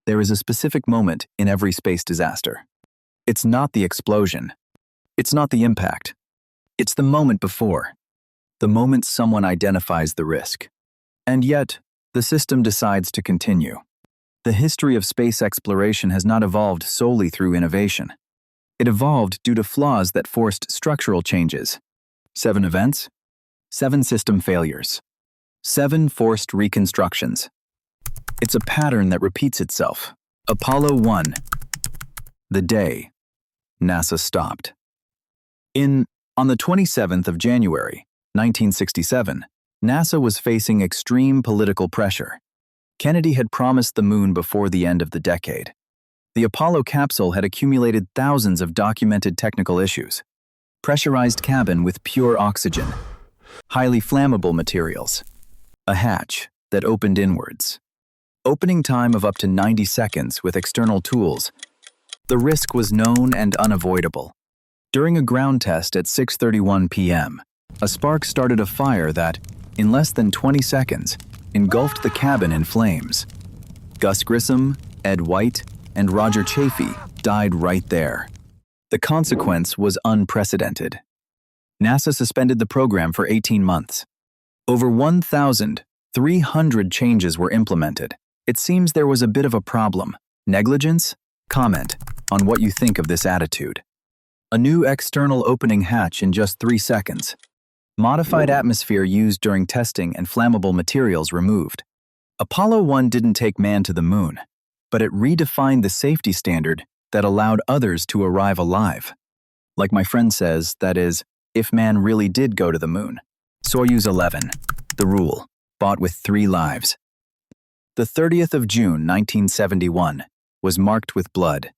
There is a specific moment in every space disaster. It's not the explosion. It's not the impact. It's the moment before. The moment someone identifies the risk. And yet, the system decides to continue. The history of space exploration has not evolved solely through innovation. It evolved due to flaws that forced structural changes. 7 events, 7 system failures, 7 forced reconstructions. It's a pattern that repeats itself. Apollo 1. The day NASA stopped. On the 27th of January, 1967, NASA was facing extreme political pressure. Kennedy had promised the moon before the end of the decade. The Apollo capsule had accumulated thousands of documented technical issues. Pressurized cabin with pure oxygen, highly flammable materials, a hatch that opened inwards. Opening time of up to 90 seconds with external tools. The risk was known and unavoidable. During a ground test at 6:31 p.m., a spark started a fire that, in less than 20 seconds, engulfed the cabin in flames. Gus Grissom, Ed White, and Roger Chaffee died right there. The consequence was unprecedented. NASA suspended the program for 18 months. Over 1,300 changes were implemented. It seems there was a bit of a problem. Negligence? Comment on what you think of this attitude. A new external opening hatch in just 3 seconds. Modified atmosphere used during testing and flammable materials removed. Apollo 1 didn't take man to the moon, but it redefined the safety standard that allowed others to arrive alive. Like my friend says, that is, if man really did go to the moon. Soyuz 11, the rule, bought with 3 lives. The 30th of June, 1971, was marked with blood.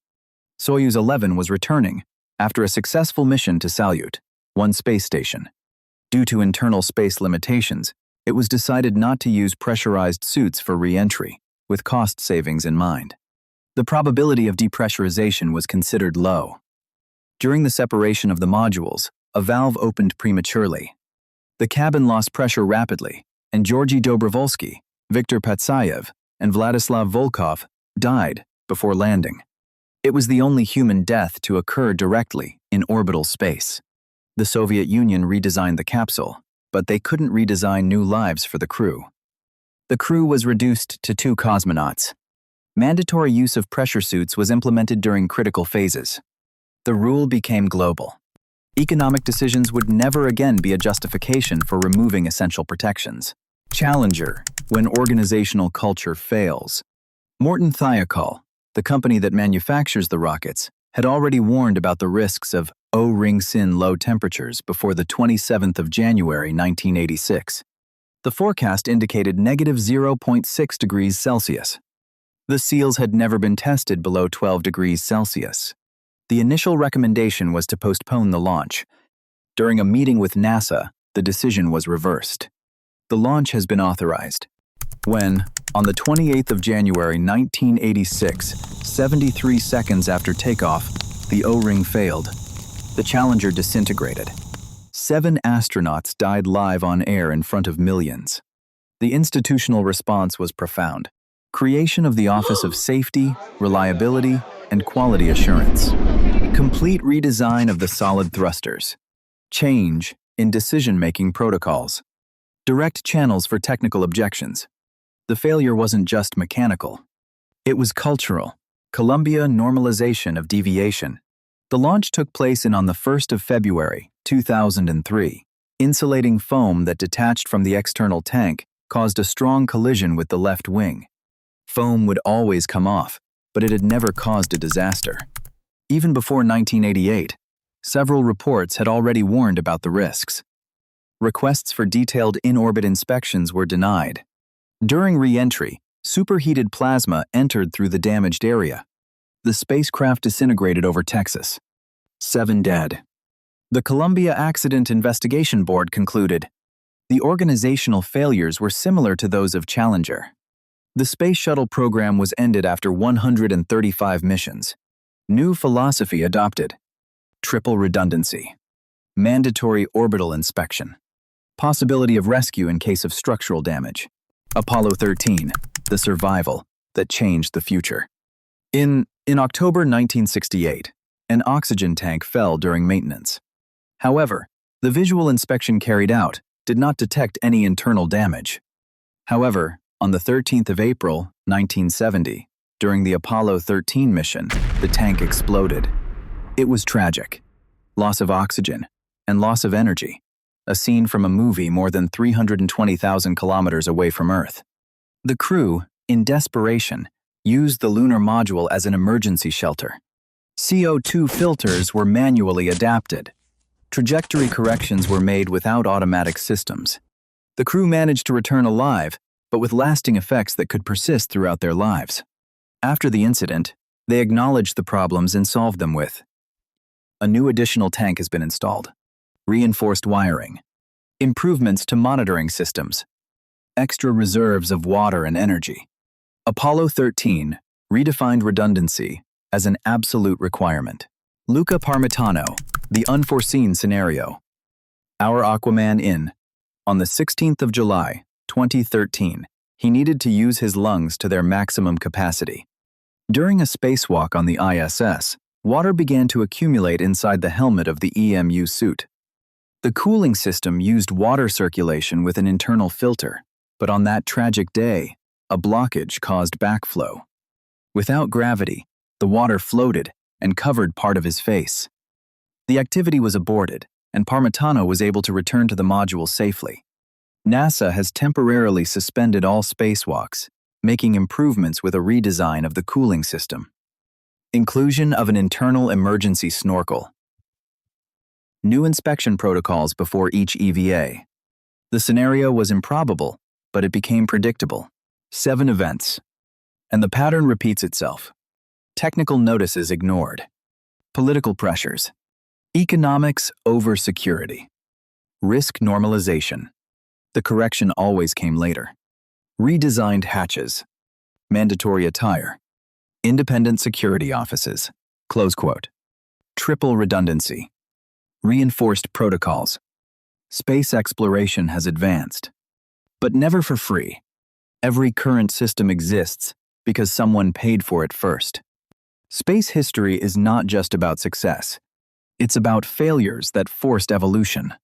Soyuz 11 was returning after a successful mission to Salyut, 1 space station. Due to internal space limitations, it was decided not to use pressurized suits for re-entry, with cost savings in mind. The probability of depressurization was considered low. During the separation of the modules, a valve opened prematurely. The cabin lost pressure rapidly, and Georgy Dobrovolsky, Viktor Patsayev, and Vladislav Volkov died before landing. It was the only human death to occur directly in orbital space. The Soviet Union redesigned the capsule, but they couldn't redesign new lives for the crew. The crew was reduced to 2 cosmonauts. Mandatory use of pressure suits was implemented during critical phases. The rule became global. Economic decisions would never again be a justification for removing essential protections. Challenger, when organizational culture fails. Morton Thiokol, the company that manufactures the rockets, had already warned about the risks of O-ring SIN low temperatures before the 27th of January 1986. The forecast indicated negative 0.6 degrees Celsius. The seals had never been tested below 12 degrees Celsius. The initial recommendation was to postpone the launch. During a meeting with NASA, the decision was reversed. The launch has been authorized. When, on the 28th of January 1986, 73 seconds after takeoff, the O-ring failed, the Challenger disintegrated. 7 astronauts died live on air in front of millions. The institutional response was profound. Creation of the Office of Safety, Reliability, and Quality Assurance. Complete redesign of the solid thrusters. Change in decision-making protocols. Direct channels for technical objections. The failure wasn't just mechanical. It was cultural. Columbia normalization of deviation. The launch took place on the 1st of February, 2003. Insulating foam that detached from the external tank caused a strong collision with the left wing. Foam would always come off, but it had never caused a disaster. Even before 1988, several reports had already warned about the risks. Requests for detailed in-orbit inspections were denied. During re-entry, superheated plasma entered through the damaged area. The spacecraft disintegrated over Texas. 7 dead. The Columbia Accident Investigation Board concluded, the organizational failures were similar to those of Challenger. The Space Shuttle program was ended after 135 missions. New philosophy adopted. Triple redundancy. Mandatory orbital inspection. Possibility of rescue in case of structural damage. Apollo 13, the survival that changed the future. In October 1968, an oxygen tank fell during maintenance. However, the visual inspection carried out did not detect any internal damage. However, on the 13th of April, 1970, during the Apollo 13 mission, the tank exploded. It was tragic. Loss of oxygen and loss of energy, a scene from a movie more than 320,000 kilometers away from Earth. The crew, in desperation, used the lunar module as an emergency shelter. CO2 filters were manually adapted. Trajectory corrections were made without automatic systems. The crew managed to return alive, but with lasting effects that could persist throughout their lives. After the incident, they acknowledged the problems and solved them with: a new additional tank has been installed, reinforced wiring, improvements to monitoring systems, extra reserves of water and energy. Apollo 13 redefined redundancy as an absolute requirement. Luca Parmitano, the unforeseen scenario. Our Aquaman in. On the 16th of July, 2013, he needed to use his lungs to their maximum capacity. During a spacewalk on the ISS, water began to accumulate inside the helmet of the EMU suit. The cooling system used water circulation with an internal filter, but on that tragic day, a blockage caused backflow. Without gravity, the water floated and covered part of his face. The activity was aborted, and Parmitano was able to return to the module safely. NASA has temporarily suspended all spacewalks, making improvements with a redesign of the cooling system. Inclusion of an internal emergency snorkel. New inspection protocols before each EVA. The scenario was improbable, but it became predictable. 7 events. And the pattern repeats itself. Technical notices ignored. Political pressures. Economics over security. Risk normalization. The correction always came later. Redesigned hatches. Mandatory attire. Independent security offices. Close quote. Triple redundancy. Reinforced protocols. Space exploration has advanced. But never for free. Every current system exists because someone paid for it first. Space history is not just about success. It's about failures that forced evolution.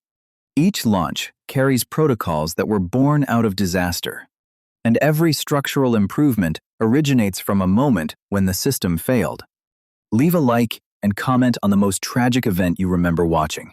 Each launch carries protocols that were born out of disaster. And every structural improvement originates from a moment when the system failed. Leave a like and comment on the most tragic event you remember watching.